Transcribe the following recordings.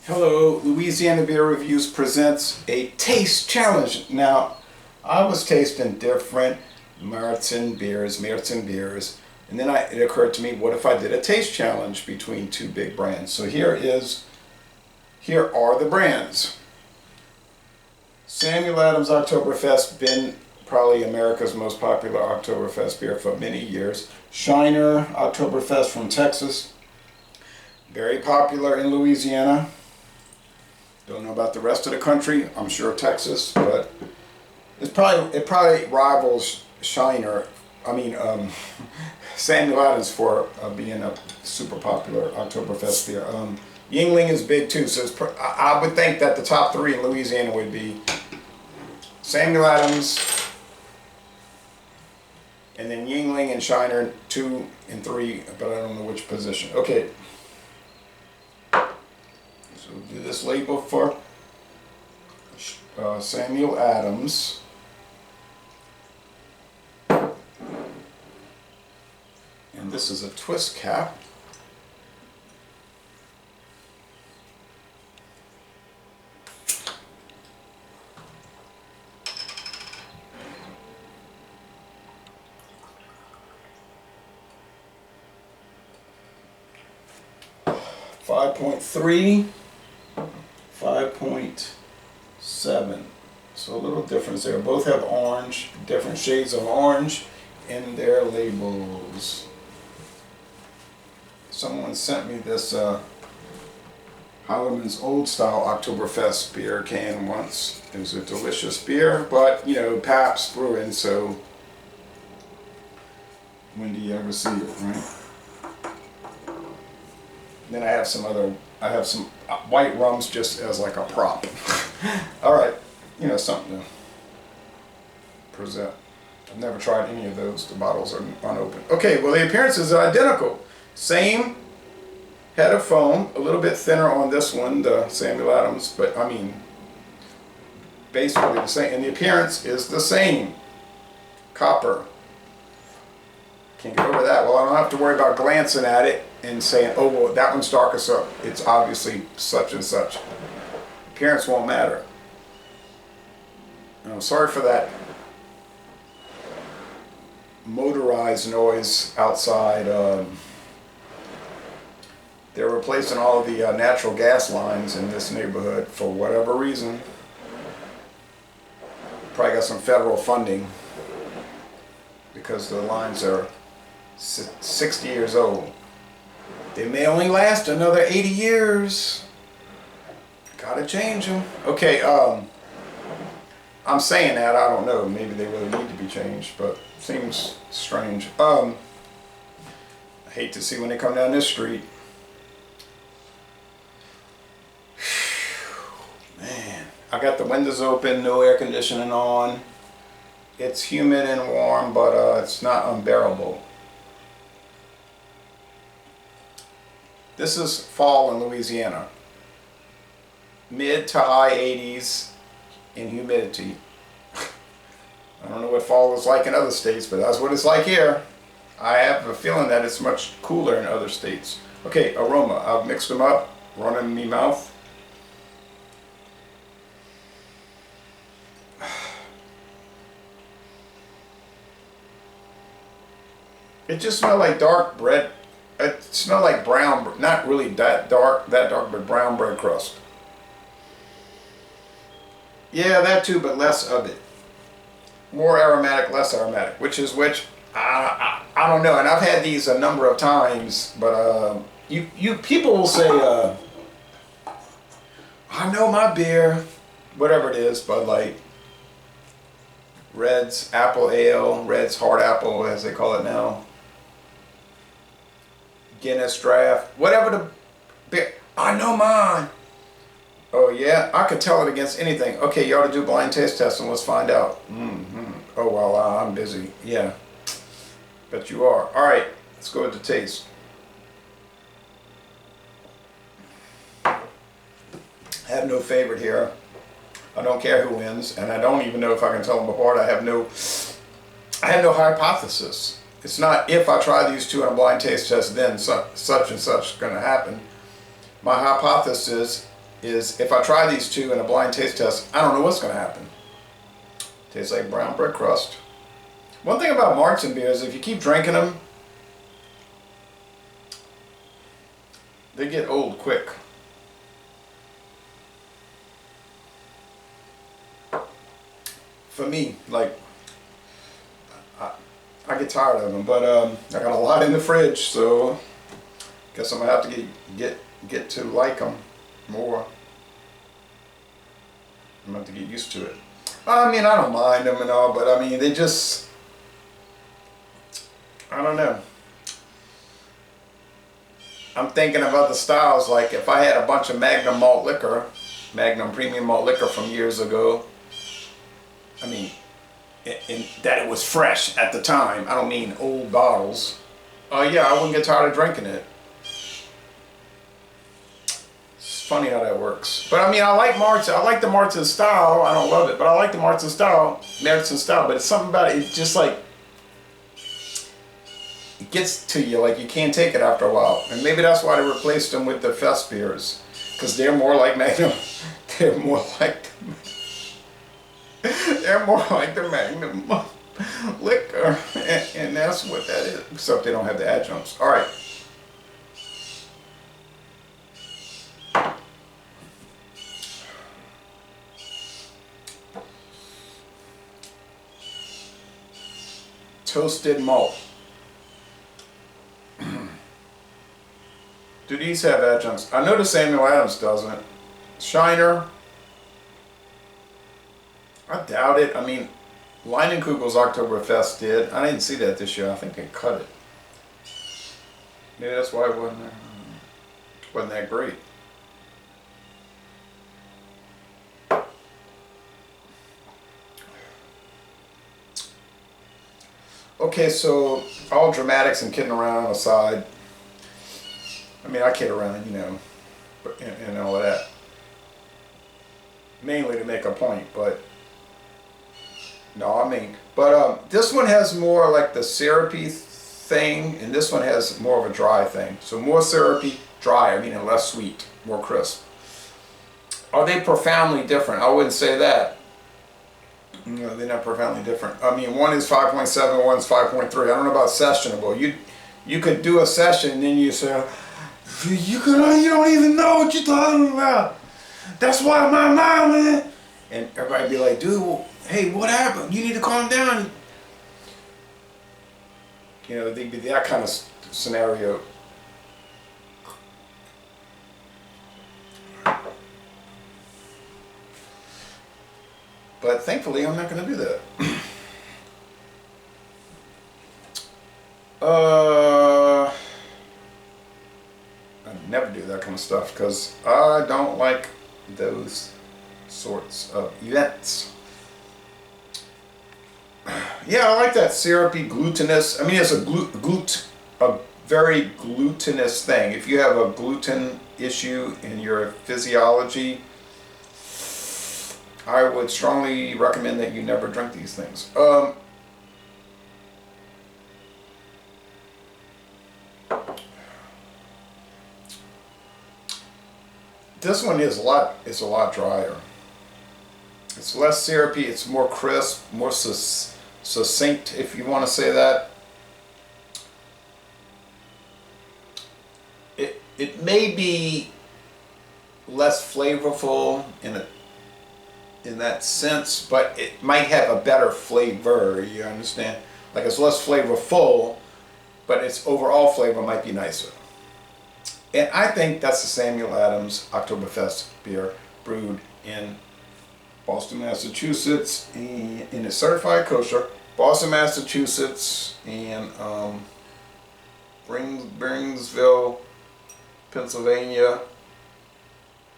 Hello, Louisiana Beer Reviews presents a taste challenge. Now, I was tasting different märzen beers, and then it occurred to me, what if I did a taste challenge between two big brands? So here are the brands. Samuel Adams Octoberfest, been probably America's most popular Oktoberfest beer for many years. Shiner Oktoberfest from Texas, very popular in Louisiana. Don't know about the rest of the country. I'm sure Texas, but it probably rivals Shiner. Samuel Adams for being a super popular Oktoberfest beer. Yuengling is big too, so I would think that the top three in Louisiana would be Samuel Adams, and then Yuengling and Shiner 2 and 3, but I don't know which position. Okay. So we'll do this label for Samuel Adams. And this is a twist cap. .3, 5.7. So a little difference there. Both have orange, different shades of orange in their labels. Someone sent me this Holloman's Old Style Oktoberfest beer can once. It was a delicious beer, but you know, Pabst Brewing, so when do you ever see it, right? Then I have some white rums just as like a prop. All right, you know, something to present. I've never tried any of those. The bottles are unopened. Okay, well the appearances are identical. Same head of foam, a little bit thinner on this one, the Samuel Adams, but I mean, basically the same. And the appearance is the same. Copper. Can't get over that. Well, I don't have to worry about glancing at it and saying, oh, well, that one's darker, so it's obviously such and such. Appearance won't matter. I'm sorry for that motorized noise outside. They're replacing all of the natural gas lines in this neighborhood for whatever reason. Probably got some federal funding because the lines are 60 years old. They may only last another 80 years. Gotta change them. Okay, I'm saying that, I don't know. Maybe they really need to be changed, but seems strange. I hate to see when they come down this street. Man, I got the windows open, no air conditioning on. It's humid and warm, but it's not unbearable. This is fall in Louisiana. Mid to high 80s in humidity. I don't know what fall is like in other states, but that's what it's like here. I have a feeling that it's much cooler in other states. Okay, aroma. I've mixed them up, running in my mouth. It just smells like dark bread. It smells like brown, not really that dark, but brown bread crust. Yeah, that too, but less of it. More aromatic, less aromatic. Which? I don't know. And I've had these a number of times, but you people will say, I know my beer, whatever it is, Bud Light, Red's Apple Ale, Red's Hard Apple, as they call it now. Guinness Draft, whatever the beer, I know mine. Oh yeah, I could tell it against anything. Okay, you ought to do blind taste testing. Let's find out. Oh well, I'm busy. Yeah, bet you are. All right, let's go with the taste. I have no favorite here. I don't care who wins, and I don't even know if I can tell them apart. I have no hypothesis. It's not if I try these two on a blind taste test, then such and such is going to happen. My hypothesis is if I try these two in a blind taste test, I don't know what's going to happen. Tastes like brown bread crust. One thing about märzen beers, if you keep drinking them, they get old quick. For me, like, I get tired of them, but I got a lot in the fridge, so guess I'm gonna have to get to like them more. I'm gonna have to get used to it. I mean, I don't mind them and all, but I mean, they just, I don't know. I'm thinking of other styles, like if I had a bunch of Magnum malt liquor, Magnum premium malt liquor from years ago, I mean, in that it was fresh at the time, I don't mean old bottles, yeah, I wouldn't get tired of drinking it. It's funny how that works. But I mean, I like märzen. I like the märzen style. I don't love it, but I like the märzen style, but it's something about it, just like, it gets to you, like you can't take it after a while. And maybe that's why they replaced them with the fest beers, because they're more like Magnum. They're more like the Magnum liquor, and that's what that is. Except they don't have the adjuncts. All right. Toasted malt. Do these have adjuncts? I know the Samuel Adams doesn't. Shiner. I doubt it. I mean, Leinenkugel's Oktoberfest did. I didn't see that this year. I think they cut it. Maybe that's why it wasn't that great. Okay, so all dramatics and kidding around aside. I mean, I kid around, you know, but, and all of that. Mainly to make a point, but no, I mean, but this one has more like the syrupy thing, and this one has more of a dry thing. So more syrupy, dry, I mean, and less sweet, more crisp. Are they profoundly different? I wouldn't say that. No, they're not profoundly different. I mean, one is 5.7, one's 5.3. I don't know about sessionable. You could do a session and then you say, you don't even know what you're talking about. That's why my mom, man. And everybody be like, dude, hey, what happened? You need to calm down. You know, they'd be that kind of scenario. But thankfully, I'm not going to do that. I never do that kind of stuff because I don't like those sorts of events. Yeah, I like that syrupy, glutinous. I mean, it's a very glutinous thing. If you have a gluten issue in your physiology, I would strongly recommend that you never drink these things. This one is a lot drier. It's less syrupy, it's more crisp, more succinct, if you want to say that. It may be less flavorful in that sense, but it might have a better flavor, you understand? Like it's less flavorful, but its overall flavor might be nicer. And I think that's the Samuel Adams Octoberfest beer, brewed in Boston, Massachusetts, and it's certified kosher. Boston, Massachusetts, and Bringsville, Pennsylvania,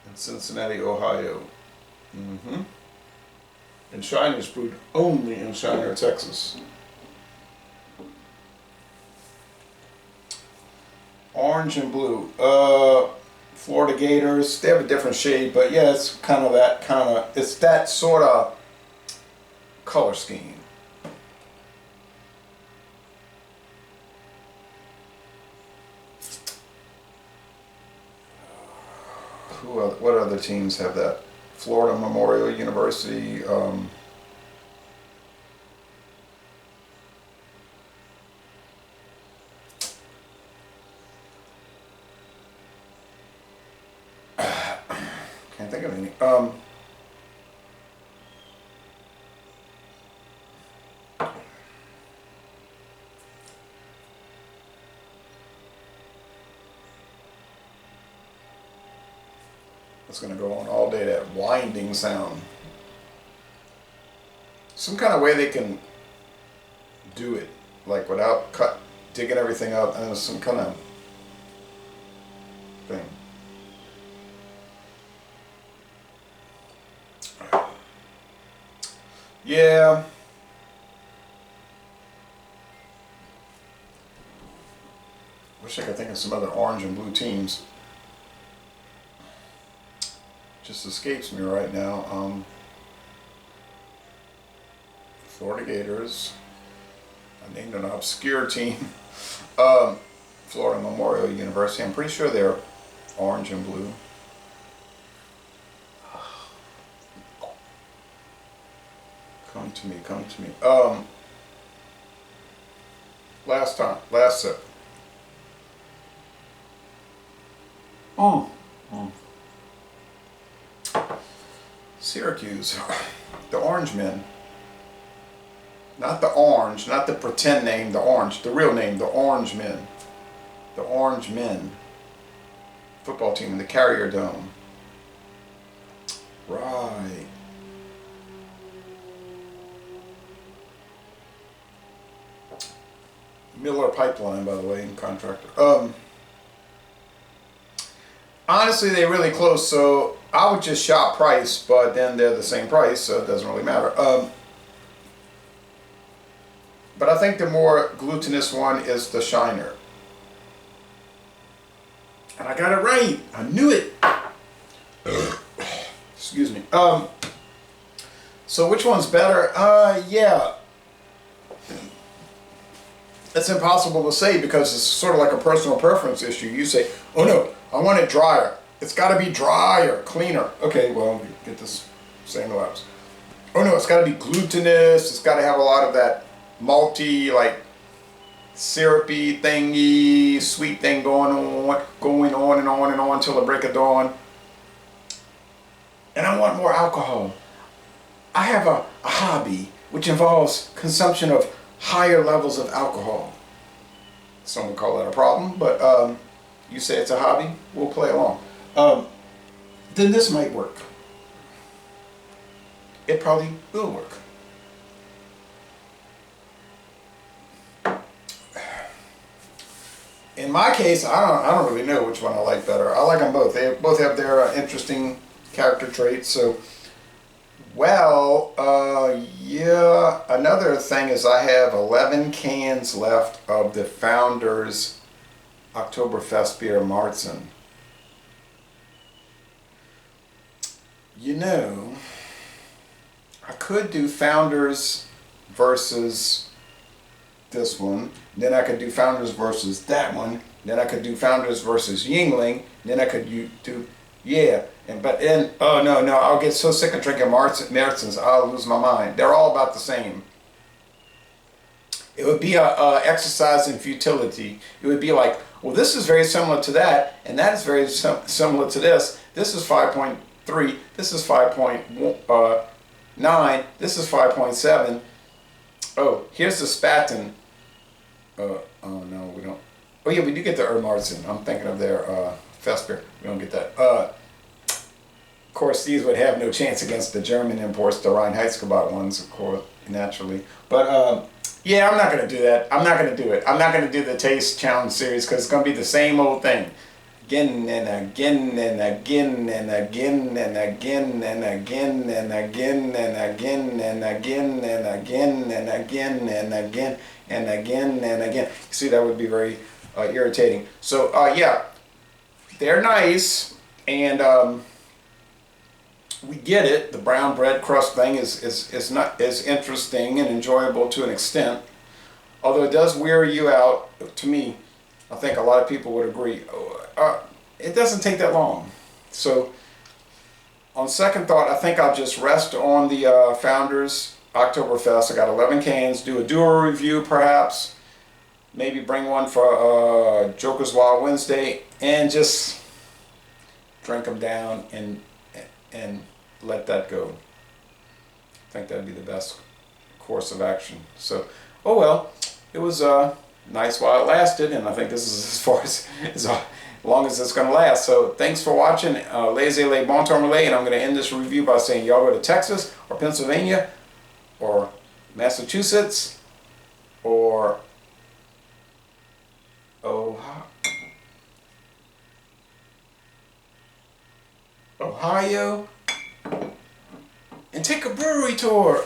and Cincinnati, Ohio. And Shiner is brewed only in Shiner, Texas. Orange and blue. Florida Gators. They have a different shade, but yeah, it's kind of it's that sort of color scheme. What other teams have that? Florida Memorial University. Can't think of any. It's going to go on all day, that winding sound. Some kind of way they can do it, like without digging everything up, and some kind of thing. Yeah. Wish I could think of some other orange and blue teams. Just escapes me right now. Florida Gators. I named an obscure team. Florida Memorial University. I'm pretty sure they're orange and blue. Come to me, come to me. Last sip. Syracuse, the Orange Men. Not the orange, not the pretend name, the orange, the real name, the Orange Men. The Orange Men. Football team in the Carrier Dome. Right. Miller Pipeline, by the way, contractor. Honestly, they're really close, so I would just shop price, but then they're the same price, so it doesn't really matter. But I think the more glutinous one is the Shiner. And I got it right. I knew it. Excuse me. So which one's better? Yeah. It's impossible to say because it's sort of like a personal preference issue. You say, oh no, I want it drier. It's got to be drier, cleaner. Okay, well, you get this same labs. Oh no, it's got to be glutinous. It's got to have a lot of that malty, like syrupy thingy, sweet thing going on and on and on till the break of dawn. And I want more alcohol. I have a hobby which involves consumption of higher levels of alcohol. Some would call that a problem, but you say it's a hobby, we'll play along. Then this might work. It probably will work. In my case, I don't really know which one I like better. I like them both. They both have their interesting character traits. So, well, yeah. Another thing is I have 11 cans left of the Founders Oktoberfest beer märzen. You know, I could do Founders versus this one. Then I could do Founders versus that one. Then I could do Founders versus Yingling. Then I could do, yeah. Oh no, I'll get so sick of drinking Märzens, I'll lose my mind. They're all about the same. It would be a exercise in futility. It would be like, well, this is very similar to that, and that is very similar to this. This is 5.3. This is 5.9. This is 5.7. Oh, here's the Spaten. Oh no, we don't. Oh yeah, we do get the Märzen. I'm thinking of their fest beer. We don't get that. Of course, these would have no chance against the German imports, the Reinheitsgebot ones, of course, naturally. But yeah, I'm not going to do that. I'm not going to do it. I'm not going to do the Taste Challenge series because it's going to be the same old thing. Again and again and again and again and again and again and again and again and again and again and again and again and again and again. See, that would be very irritating. So yeah, they're nice, and we get it. The brown bread crust thing is not as interesting and enjoyable to an extent, although it does wear you out. To me, I think a lot of people would agree. It doesn't take that long. So on second thought, I think I'll just rest on the Founders Oktoberfest. I got 11 cans. Do a duo review perhaps. Maybe bring one for Joker's Wild Wednesday and just drink them down and let that go. I think that'd be the best course of action. So, oh well, it was nice while it lasted, and I think this is as far as long as it's going to last. So thanks for watching. Laissez-les bon temps relais, and I'm going to end this review by saying y'all go to Texas or Pennsylvania or Massachusetts or Ohio and take a brewery tour.